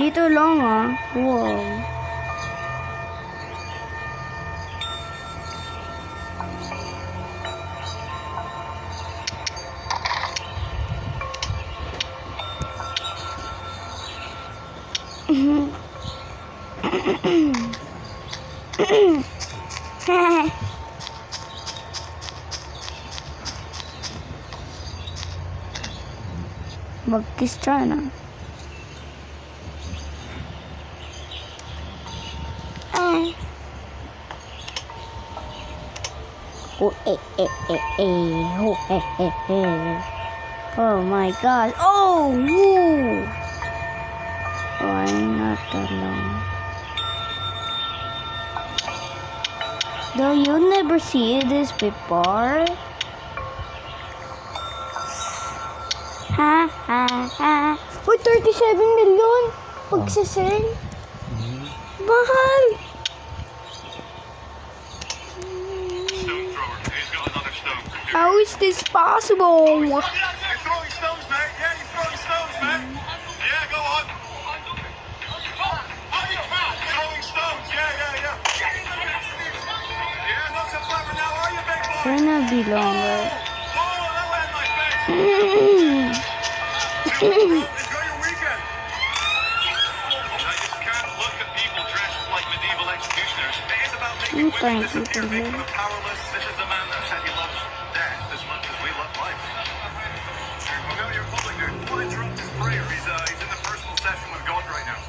Dito lang ah. Wow. Mag-kiss try na. Oh, oh my god. Oh, woo. Oh, I'm not alone. Though you never see this before. Ha ha ha. Uy, 37 million pagsisell. Mahal. How is this possible? You're throwing stones, mate. Yeah, you're throwing stones, man. Yeah, go on. Throwing stones. Yeah. Yeah, not so clever now, are you, big boy? Gonna be longer. Oh, that went in my face. Enjoy your weekend. I just can't look at people dressed like medieval executioners. It is about making women disappear, making them powerless. This is the man that said he loves death as much as we love life. Well, now you're public here. Don't interrupt his prayer. He's in the personal session with God right now.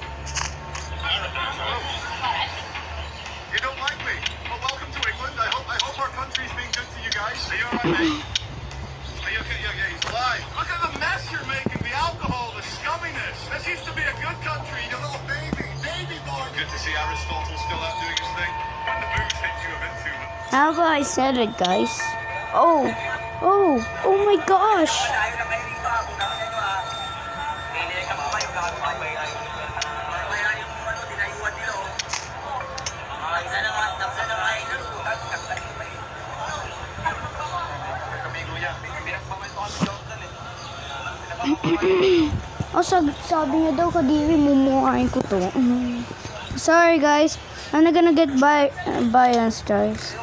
You don't like me? Well, welcome to England. I hope our country's being good to you guys. Are you alright, mate? Are you okay? Yeah, he's alive. Look at the mess you're making, the alcohol, the scumminess. This used to be a good country, you little baby boy. Good to see Aristotle still out doing his thing. When the booze hits you a bit too much. How about I said it, guys? Oh my gosh. Oh, sabi niya daw kadiri mumuhain ko to. Sorry guys, I'm not gonna get by on stars.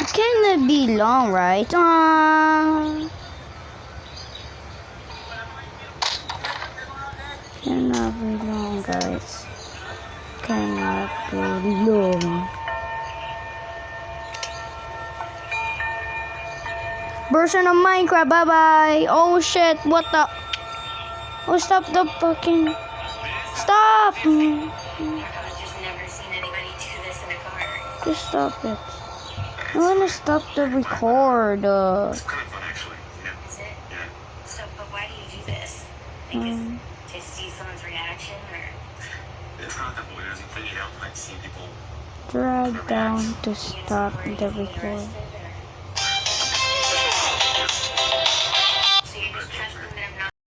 Can it be long, right? Cannot be long, guys. Cannot be long. Version of Minecraft, bye bye. Oh shit, what the? Oh, stop the fucking. Stop! Just stop it. I wanna stop the record. It's kind of fun, actually. Yeah. Is it? Yeah. So, but why do you do this? Because to see someone's reaction, or? It's not that boy doesn't think you don't like seeing people. Drag down to You just stop worry the you'll be record. arrested?